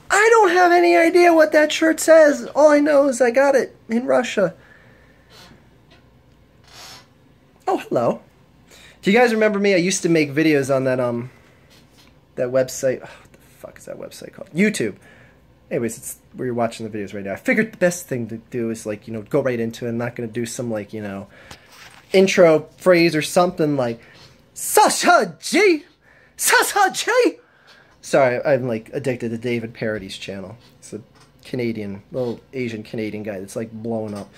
I don't have any idea what that shirt says. All I know is I got it in Russia. Oh, hello. Do you guys remember me? I used to make videos on that website. Oh, what the fuck is that website called? YouTube. Anyways, it's where you're watching the videos right now. I figured the best thing to do is, like, go right into it. I'm not going to do some, like, intro phrase or something like, Sasha G! Sasha G! Sorry, I'm, like, addicted to David Parody's channel. It's a Canadian, little Asian Canadian guy that's, like, blowing up.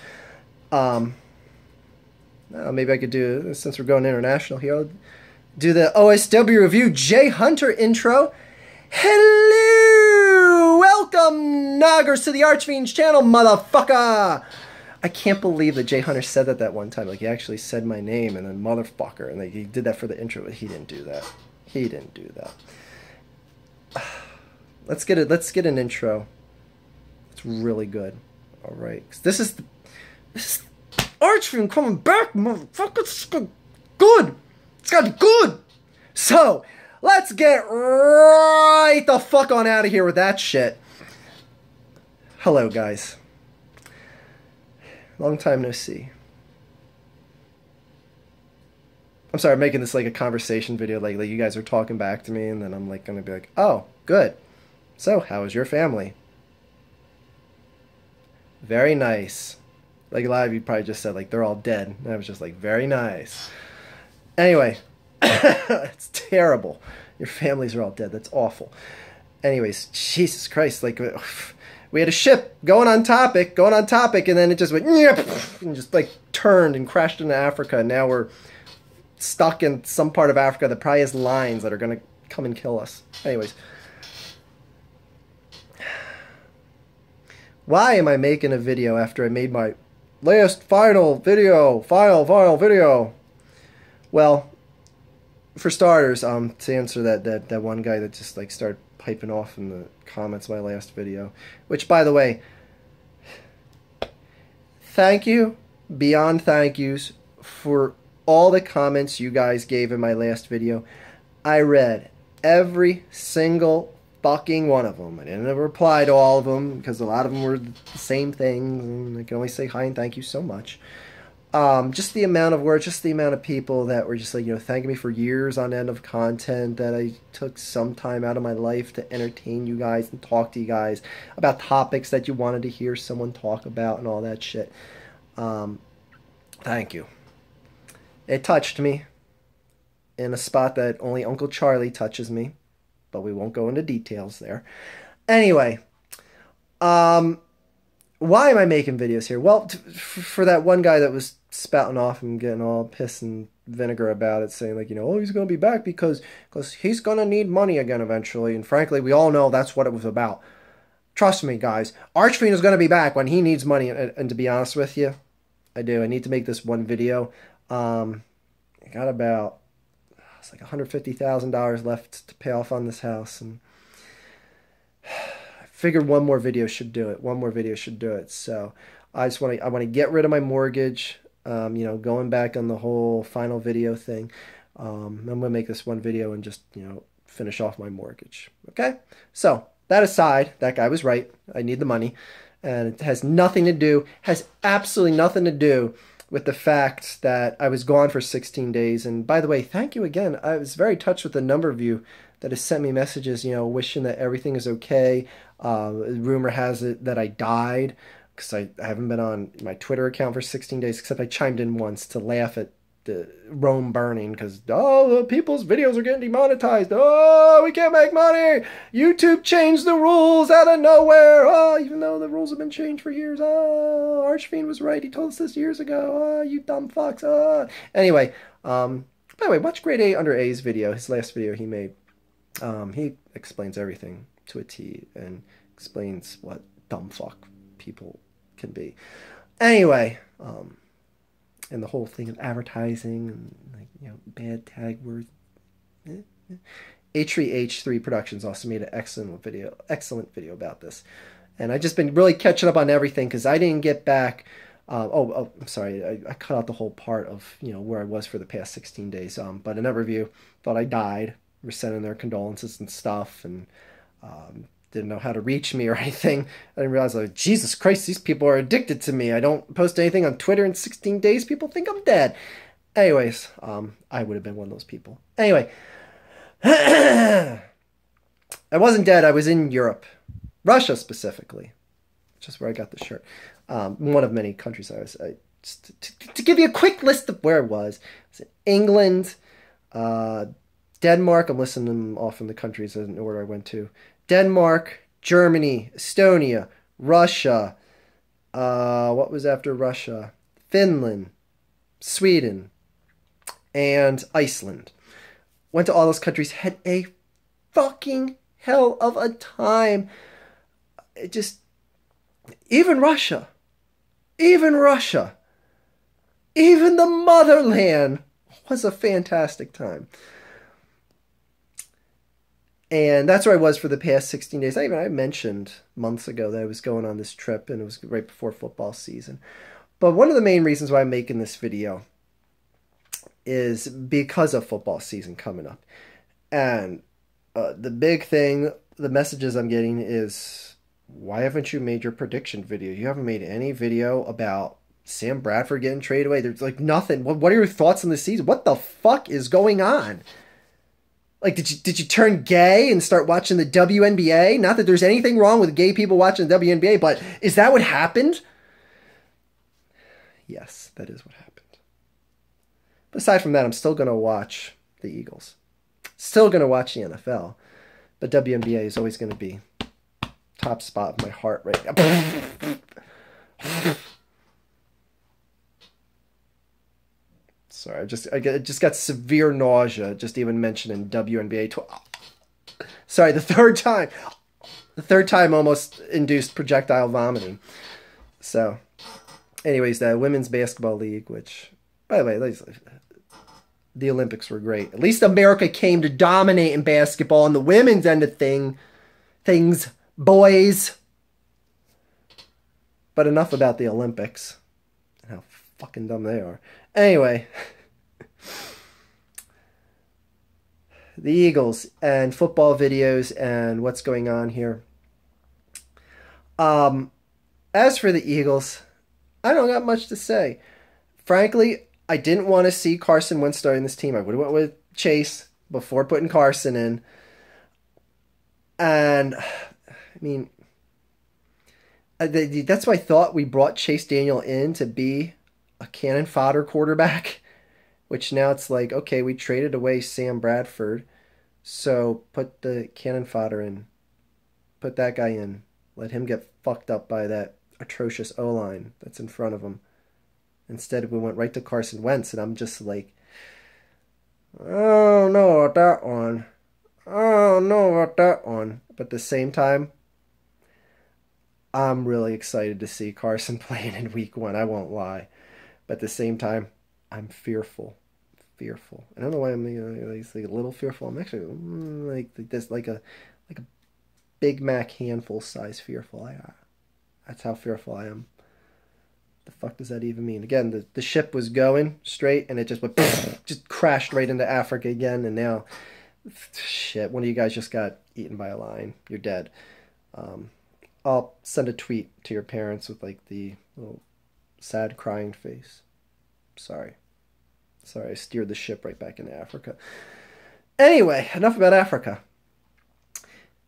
Maybe I could do, since we're going international here, I'll do the OSW review Jay Hunter intro. Hello! Welcome, Noggers, to the Archfiend's channel, motherfucker! I can't believe that Jay Hunter said that one time. Like, he actually said my name and then motherfucker, and like, he did that for the intro, but he didn't do that. He didn't do that. Let's get an intro. It's really good. All right, this is Archfiend coming back, motherfucker. It's good. It's gotta be good. So, let's get right the fuck on out of here with that shit. Hello, guys. Long time no see. I'm sorry, I'm making this like a conversation video, like you guys are talking back to me, and then I'm like gonna be like, oh, good. So, how is your family? Very nice. Like, a lot of you probably just said, like, they're all dead. And I was just like, very nice. Anyway, it's terrible. Your families are all dead. That's awful. Anyways, Jesus Christ, like, we had a ship going on topic, and then it just went, and just, like, turned and crashed into Africa, and now we're stuck in some part of Africa that probably has lions that are going to come and kill us. Anyways. Why am I making a video after I made my last final video? Well, for starters, to answer that one guy that just like started piping off in the comments of my last video, which, by the way, thank you, beyond thank yous, for all the comments you guys gave in my last video. I read every single fucking one of them. I didn't reply to all of them because a lot of them were the same things, and I can only say hi and thank you so much. Just the amount of words, just the amount of people that were just like, thanking me for years on end of content that I took some time out of my life to entertain you guys and talk to you guys about topics that you wanted to hear someone talk about and all that shit. Thank you. It touched me in a spot that only Uncle Charlie touches me, but we won't go into details there. Anyway, why am I making videos here? Well, for that one guy that was spouting off and getting all piss and vinegar about it, saying like, oh, he's going to be back because he's going to need money again eventually. And frankly, we all know that's what it was about. Trust me, guys. Archfiend is going to be back when he needs money. And to be honest with you, I do. I need to make this one video. I got about, it's like $150,000 left to pay off on this house, and I figured one more video should do it. So I want to get rid of my mortgage. Going back on the whole final video thing. I'm gonna make this one video and just finish off my mortgage. Okay. So that aside, that guy was right. I need the money, and it has absolutely nothing to do with the fact that I was gone for 16 days. And by the way, thank you again. I was very touched with the number of you that has sent me messages, wishing that everything is okay. Rumor has it that I died because I haven't been on my Twitter account for 16 days, except I chimed in once to laugh at the Rome burning because, the people's videos are getting demonetized. Oh, we can't make money. YouTube changed the rules out of nowhere. Oh, even though the rules have been changed for years. Oh, Archfiend was right. He told us this years ago. Oh, you dumb fucks. Oh. Anyway, by the way, watch Grade A Under A's video, his last video he made. He explains everything to a T and explains what dumb fuck people can be. Anyway, and the whole thing of advertising and bad tag words. H3H3 Productions also made an excellent video about this, and I've just been really catching up on everything because I didn't get back. I'm sorry, I cut out the whole part of where I was for the past 16 days. But another review thought I died. We're sending their condolences and stuff, and didn't know how to reach me or anything. I didn't realize, like, Jesus Christ, these people are addicted to me. I don't post anything on Twitter in 16 days. People think I'm dead. Anyways, I would have been one of those people. Anyway, I wasn't dead. I was in Europe, Russia specifically, which is where I got the shirt. One of many countries I was. To give you a quick list of where I was in England, Denmark. I'm listing them off in the countries in order I went to. Denmark, Germany, Estonia, Russia. What was after Russia? Finland, Sweden, and Iceland. Went to all those countries. Had a fucking hell of a time. It just... Even Russia. Even the motherland was a fantastic time. And that's where I was for the past 16 days. I mentioned months ago that I was going on this trip, and it was right before football season. But one of the main reasons why I'm making this video is because of football season coming up. And the big thing, the messages I'm getting is, why haven't you made your prediction video? You haven't made any video about Sam Bradford getting traded away. There's like nothing. What are your thoughts on the season? What the fuck is going on? Like, did you turn gay and start watching the WNBA? Not that there's anything wrong with gay people watching the WNBA, but is that what happened? Yes, that is what happened. But aside from that, I'm still going to watch the Eagles. Still going to watch the NFL. But WNBA is always going to be top spot of my heart right now. Sorry, I just got severe nausea just even mentioning WNBA. Sorry, the third time. The third time almost induced projectile vomiting. So, anyways, the Women's Basketball League, which, by the way, the Olympics were great. At least America came to dominate in basketball and the women's end of things, boys. But enough about the Olympics and how fucking dumb they are. Anyway, the Eagles and football videos and what's going on here. As for the Eagles, I don't got much to say. Frankly, I didn't want to see Carson Wentz starting this team. I would have went with Chase before putting Carson in. And, I mean, that's why I thought we brought Chase Daniel in to be a cannon fodder quarterback, which now it's like, okay, we traded away Sam Bradford, so put the cannon fodder in. Put that guy in. Let him get fucked up by that atrocious O-line that's in front of him. Instead, we went right to Carson Wentz, and I'm just like, I don't know about that one. I don't know about that one. But at the same time, I'm really excited to see Carson playing in week 1. I won't lie. But at the same time, I'm fearful. I don't know why I'm like a little fearful. I'm actually like this, like a Big Mac handful size fearful. That's how fearful I am. The fuck does that even mean? Again, the ship was going straight, and it just went just crashed right into Africa again, and now, shit, one of you guys just got eaten by a lion. You're dead. I'll send a tweet to your parents with like the little sad crying face. Sorry, I steered the ship right back into Africa. Anyway, enough about Africa.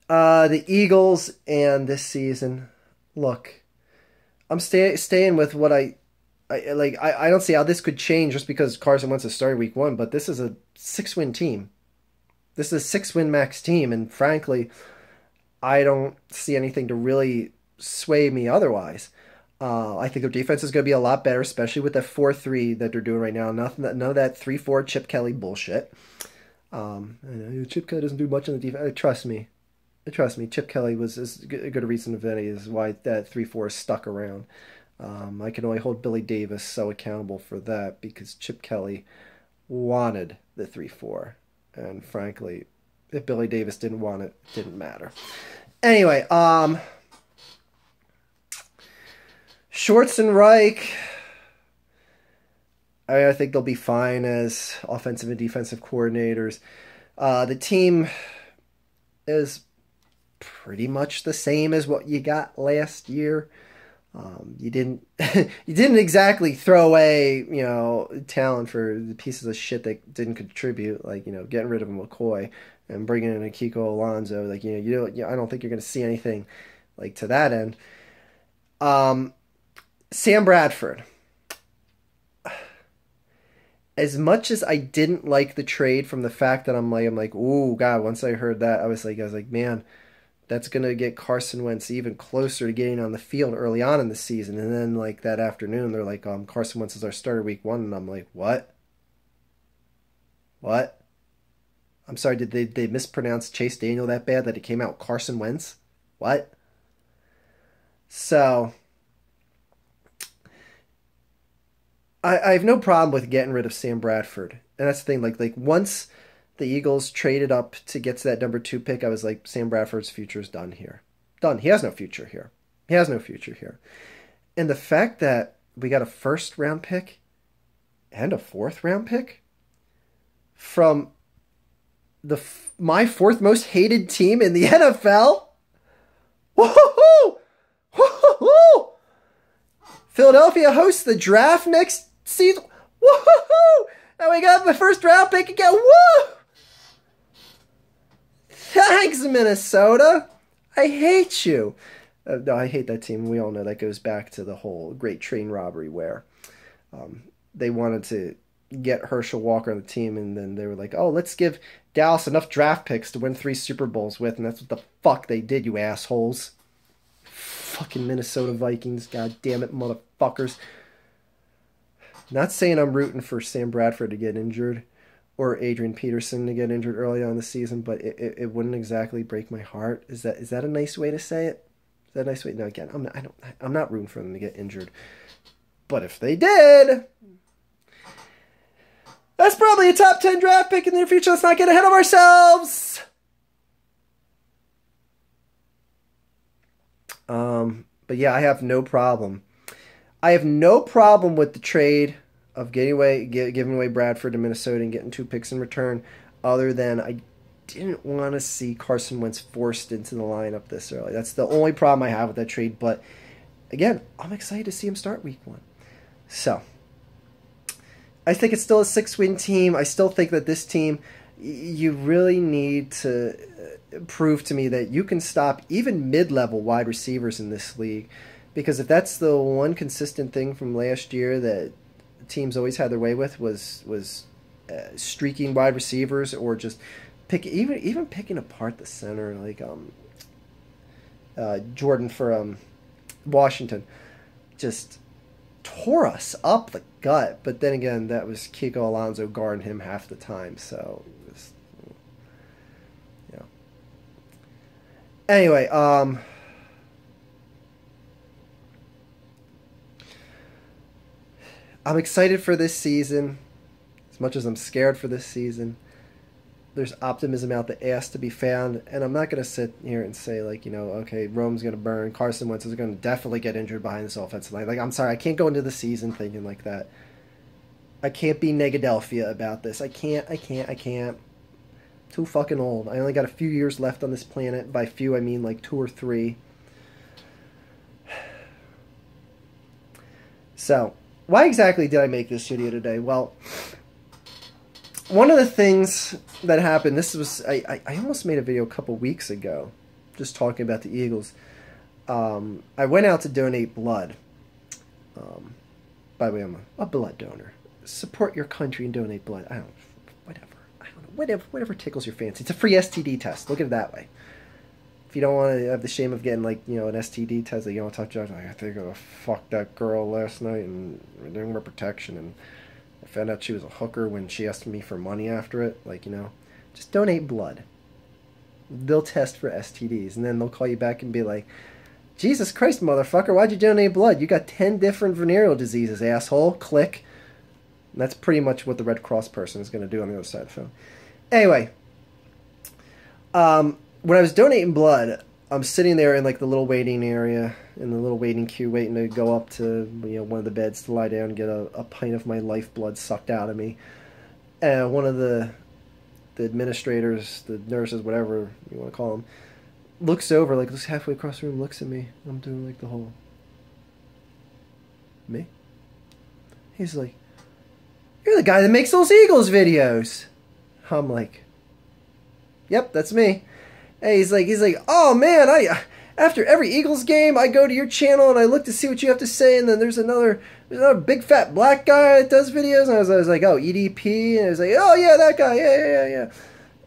The Eagles and this season. Look, I'm staying with what I like. I don't see how this could change just because Carson Wentz is starting week 1, but this is a 6-win team. This is a 6-win max team, and frankly, I don't see anything to really sway me otherwise. I think their defense is going to be a lot better, especially with the 4-3 that they're doing right now. None of that 3-4 Chip Kelly bullshit. Chip Kelly doesn't do much on the defense. Trust me, Chip Kelly was as good a reason of any is why that 3-4 is stuck around. I can only hold Billy Davis so accountable for that because Chip Kelly wanted the 3-4. And frankly, if Billy Davis didn't want it, it didn't matter. Anyway, Schwartz and Reich, I think they'll be fine as offensive and defensive coordinators. The team is pretty much the same as what you got last year. You didn't you didn't exactly throw away, talent for the pieces of shit that didn't contribute, like, getting rid of McCoy and bringing in a Kiko Alonso. Like, I don't think you're going to see anything like to that end. Um, Sam Bradford. As much as I didn't like the trade from the fact that I'm like, oh God, once I heard that, I was like, man, that's gonna get Carson Wentz even closer to getting on the field early on in the season. And then like that afternoon, they're like, Carson Wentz is our starter week 1, and I'm like, what? What? I'm sorry, did they mispronounce Chase Daniel that bad that it came out Carson Wentz? What? So I have no problem with getting rid of Sam Bradford. And that's the thing, like once the Eagles traded up to get to that number 2 pick, I was like, Sam Bradford's future is done here. Done. He has no future here. He has no future here. And the fact that we got a first round pick and a fourth round pick from my fourth most hated team in the NFL. Woohoo! Woohoo! Philadelphia hosts the draft next season. Woohoo! And we got the first round pick again. Woo! Thanks, Minnesota. I hate you. No, I hate that team. We all know that goes back to the whole great train robbery where they wanted to get Herschel Walker on the team, and then they were like, oh, let's give Dallas enough draft picks to win 3 Super Bowls with, and that's what the fuck they did, you assholes. Fucking Minnesota Vikings, god damn it, motherfuckers. Not saying I'm rooting for Sam Bradford to get injured or Adrian Peterson to get injured early on in the season, but it wouldn't exactly break my heart. Is that a nice way to say it? Is that a nice way? No, again, I'm not rooting for them to get injured. But if they did, that's probably a top 10 draft pick in the near future. Let's not get ahead of ourselves. But yeah, I have no problem. I have no problem with the trade of giving away Bradford to Minnesota and getting 2 picks in return, other than I didn't want to see Carson Wentz forced into the lineup this early. That's the only problem I have with that trade. But again, I'm excited to see him start week 1. So I think it's still a 6-win team. I still think that this team, you really need to prove to me that you can stop even mid-level wide receivers in this league. Because if that's the one consistent thing from last year that teams always had their way with was streaking wide receivers, or just even picking apart the center, like Jordan for Washington, just tore us up the gut. But then again, that was Kiko Alonso guarding him half the time, so just, yeah. Anyway, I'm excited for this season as much as I'm scared for this season. There's optimism out the ass to be found, and I'm not going to sit here and say, like, okay, Rome's going to burn, Carson Wentz is going to definitely get injured behind this offensive line. Like, I'm sorry, I can't go into the season thinking like that. I can't be Negadelphia about this. I can't. Too fucking old. I only got a few years left on this planet. By few, I mean like 2 or 3. So, why exactly did I make this video today? Well, one of the things that happened, I almost made a video a couple weeks ago, just talking about the Eagles. I went out to donate blood. By the way, I'm a blood donor. Support your country and donate blood. Whatever tickles your fancy. It's a free STD test. Look at it that way. If you don't want to have the shame of getting, like, an STD test that you don't touch on, I think I fucked that girl last night and doing her protection, and I found out she was a hooker when she asked me for money after it. Like, just donate blood. They'll test for STDs, and then they'll call you back and be like, Jesus Christ, motherfucker, why'd you donate blood? You got 10 different venereal diseases, asshole. Click. And that's pretty much what the Red Cross person is going to do on the other side of the phone. Anyway, when I was donating blood, I'm sitting there in, like, the little waiting area, in the little waiting queue, waiting to go up to, one of the beds to lie down and get a pint of my lifeblood sucked out of me. And one of the administrators, the nurses, whatever you want to call them, looks over, like looks halfway across the room, looks at me. I'm doing like the whole me. He's like, "You're the guy that makes those Eagles videos." I'm like, "Yep, that's me." And he's like, "Oh man, after every Eagles game, I go to your channel and I look to see what you have to say, and then there's another big fat black guy that does videos." And I was like, "Oh, EDP," and I was like, "Oh yeah, that guy, yeah."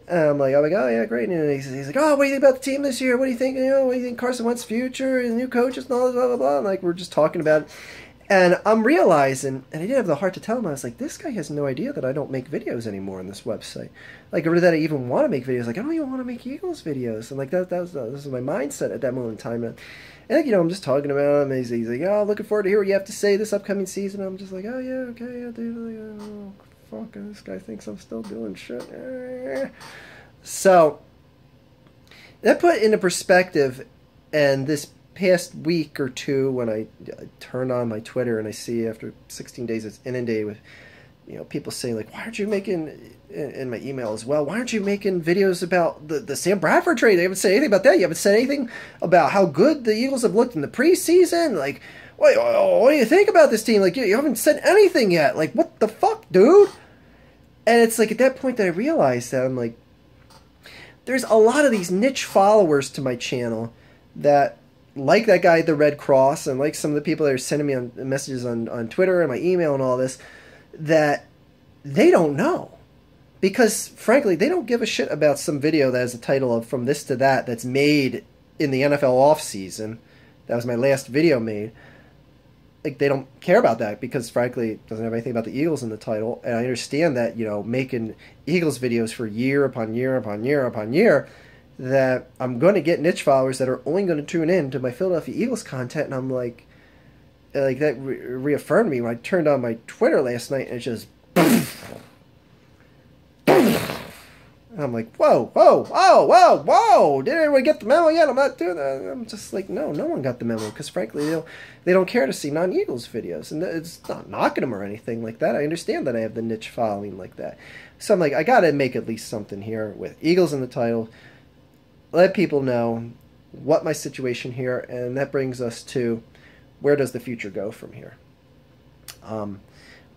And I'm like, "Oh yeah, great." And he's like, "Oh, what do you think about the team this year? What do you think? What do you think Carson Wentz's future and new coaches and all this, blah blah blah." And like we're just talking about it. And I'm realizing, and I didn't have the heart to tell him, I was like, this guy has no idea that I don't make videos anymore on this website. Like, or that I even want to make videos. Like, I don't even want to make Eagles videos. And, like, that was my mindset at that moment in time. And like, I'm just talking about him, and he's like, "Oh, looking forward to hear what you have to say this upcoming season." And I'm just like, "Oh, yeah, okay, yeah, dude. Like, oh, fuck, this guy thinks I'm still doing shit." So, that put into perspective, and this past week or two when I turn on my Twitter and I see after 16 days it's inundated with people saying like, "Why aren't you making," in my email as well, "why aren't you making videos about the Sam Bradford trade? They haven't said anything about that. You haven't said anything about how good the Eagles have looked in the preseason. Like, what do you think about this team? Like, you haven't said anything yet. Like, what the fuck, dude?" And it's like at that point that I realized that I'm like, there's a lot of these niche followers to my channel that like that guy at the Red Cross, and like some of the people that are sending me messages on Twitter and my email and all this, that they don't know. Because, frankly, they don't give a shit about some video that has a title of "From This to That" that's made in the NFL offseason. That was my last video made. Like, they don't care about that because, frankly, it doesn't have anything about the Eagles in the title. And I understand that, making Eagles videos for year upon year upon year upon year, that I'm going to get niche followers that are only going to tune in to my Philadelphia Eagles content. And I'm like that reaffirmed me when I turned on my Twitter last night, and it just and I'm like, whoa, did anyone get the memo yet? I'm not doing that. I'm just like, no one got the memo, because frankly they don't care to see non-Eagles videos, and it's not knocking them or anything like that. I understand that I have the niche following like that, so I'm like, I gotta make at least something here with Eagles in the title, let people know what my situation here, and that brings us to, where does the future go from here?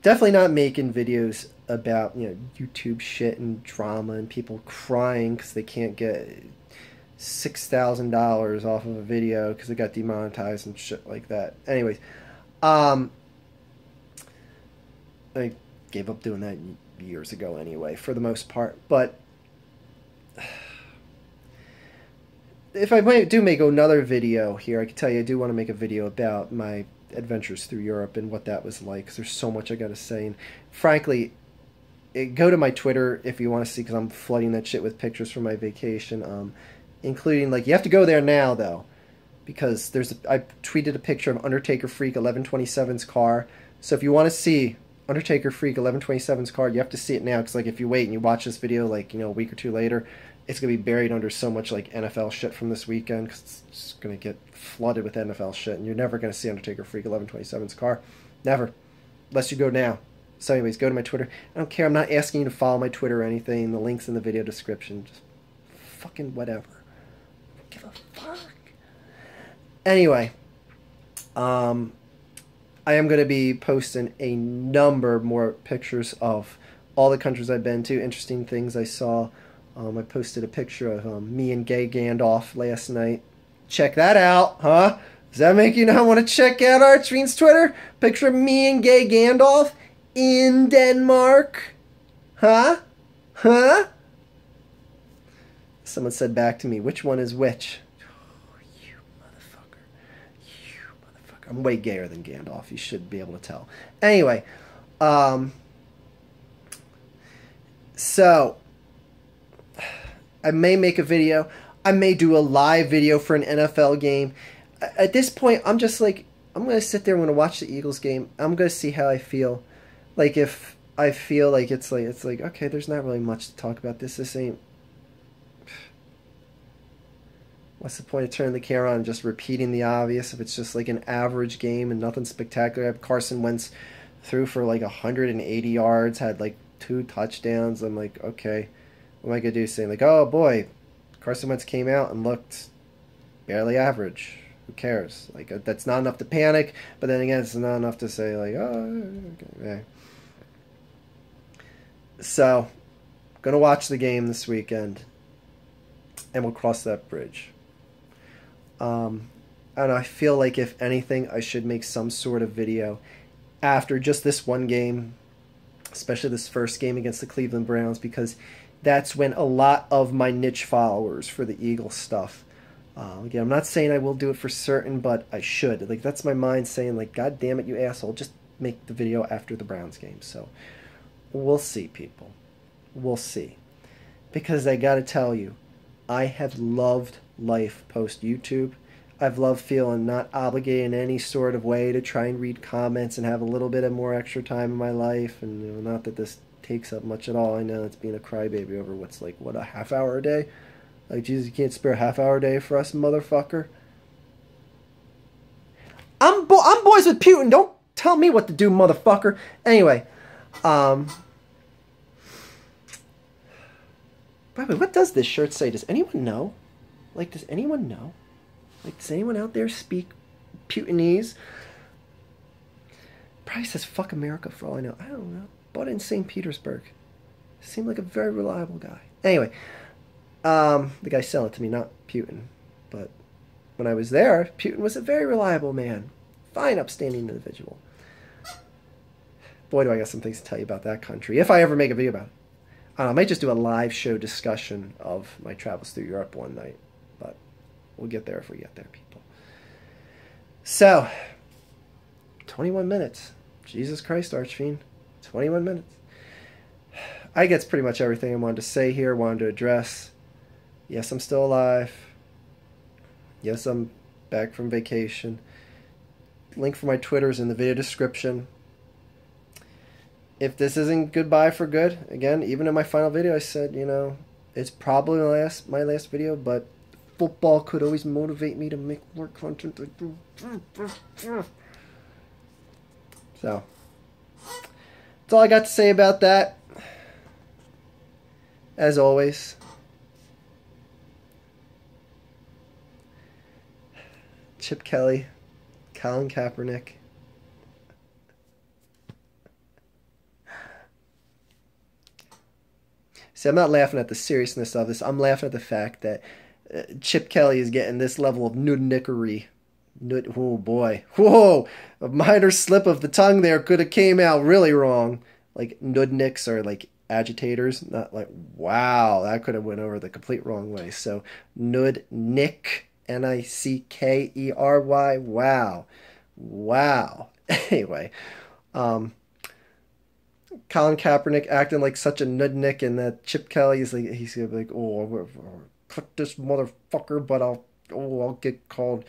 Definitely not making videos about YouTube shit and drama and people crying because they can't get $6,000 off of a video because it got demonetized and shit like that. Anyways, I gave up doing that years ago anyway, for the most part. But if I do make another video here, I can tell you I do want to make a video about my adventures through Europe and what that was like, because there's so much I got to say. And frankly, go to my Twitter if you want to see, because I'm flooding that shit with pictures from my vacation, including, like, you have to go there now though, because I tweeted a picture of Undertaker Freak 1127's car. So if you want to see Undertaker Freak 1127's car, you have to see it now, because like if you wait and you watch this video like a week or two later, it's going to be buried under so much like NFL shit from this weekend, because it's just going to get flooded with NFL shit, and you're never going to see Undertaker Freak 1127's car. Never. Unless you go now. So anyways, go to my Twitter. I don't care. I'm not asking you to follow my Twitter or anything. The link's in the video description. Just fucking whatever. I don't give a fuck. Anyway, I am going to be posting a number more pictures of all the countries I've been to, interesting things I saw. I posted a picture of me and Gay Gandalf last night. Check that out, huh? Does that make you not want to check out Archfiend's Twitter? Picture of me and Gay Gandalf in Denmark. Huh? Someone said back to me, which one is which? Oh, you motherfucker. I'm way gayer than Gandalf. You should be able to tell. Anyway, so I may make a video. I may do a live video for an NFL game. At this point, I'm just like, I'm going to sit there, I'm going to watch the Eagles game. I'm going to see how I feel. Like, if I feel like it's like, okay, there's not really much to talk about. This ain't... What's the point of turning the camera on and just repeating the obvious if it's just like an average game and nothing spectacular? I have Carson Wentz threw for like 180 yards, had like 2 touchdowns. I'm like, okay, what am I going to do? Saying like, oh boy, Carson Wentz came out and looked barely average. Who cares? Like that's not enough to panic, but then again, it's not enough to say like, oh, okay. So, gonna watch the game this weekend, and we'll cross that bridge. Um, I don't know. I feel like if anything, I should make some sort of video after just this one game, especially this first game against the Cleveland Browns, because that's when a lot of my niche followers for the Eagles stuff. Again, I'm not saying I will do it for certain, but I should. Like, that's my mind saying, like, God damn it, you asshole, just make the video after the Browns game. So, we'll see, people. We'll see. Because I gotta tell you, I have loved life post YouTube. I've loved feeling not obligated in any sort of way to try and read comments and have a little bit of more extra time in my life. And not that this takes up much at all. I know it's being a crybaby over what's like, what, a half hour a day? Like, Jesus, you can't spare a half hour a day for us, motherfucker? I'm boys with Putin. Don't tell me what to do, motherfucker. Anyway, by the way, what does this shirt say? Does anyone know? Like, does anyone know? Like, does anyone out there speak Putinese? Probably says fuck America for all I know. I don't know. Bought it in St. Petersburg. Seemed like a very reliable guy. Anyway, the guy selling it to me, not Putin. But when I was there, Putin was a very reliable man. Fine, upstanding individual. Boy, do I got some things to tell you about that country. If I ever make a video about it. I might just do a live show discussion of my travels through Europe one night. But we'll get there if we get there, people. So, 21 minutes. Jesus Christ, Archfiend. 21 minutes. I guess pretty much everything I wanted to say here, wanted to address. Yes, I'm still alive. Yes, I'm back from vacation. Link for my Twitter is in the video description. If this isn't goodbye for good, again, even in my final video, I said, you know, it's probably my last video, but football could always motivate me to make more content. So, that's all I got to say about that. As always, Chip Kelly, Colin Kaepernick. See, I'm not laughing at the seriousness of this. I'm laughing at the fact that Chip Kelly is getting this level of nudnickery. Oh, boy. Whoa! A minor slip of the tongue there could have came out really wrong. Like, nudniks are like agitators. Not like, wow, that could have went over the complete wrong way. So, nudnik, Nickery. Wow. Wow. Anyway, Colin Kaepernick acting like such a nudnik, and that Chip Kelly is like, he's gonna be like, oh, cut this motherfucker, but I'll get called.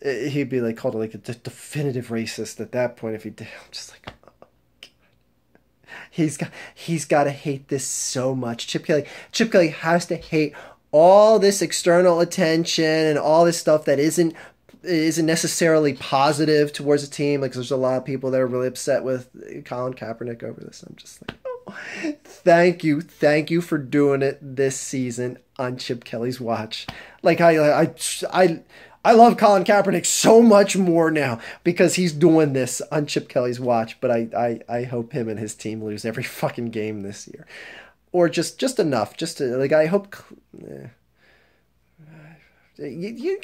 He'd be like called like a definitive racist at that point if he did. I'm just like, oh, God. He's got to hate this so much. Chip Kelly has to hate all this external attention and all this stuff that isn't necessarily positive towards the team. Like, there's a lot of people that are really upset with Colin Kaepernick over this. I'm just like, oh, thank you for doing it this season on Chip Kelly's watch. Like, I love Colin Kaepernick so much more now because he's doing this on Chip Kelly's watch. But I hope him and his team lose every fucking game this year, or just enough, just to, like, I hope. You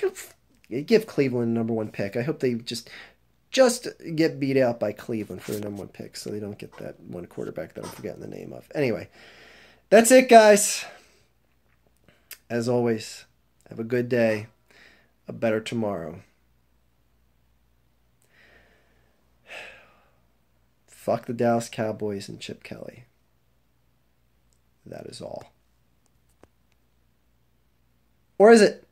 give Cleveland #1 pick. I hope they just get beat out by Cleveland for the #1 pick, so they don't get that one quarterback that I'm forgetting the name of. Anyway, that's it, guys. As always, have a good day, a better tomorrow. Fuck the Dallas Cowboys and Chip Kelly. That is all. Or is it?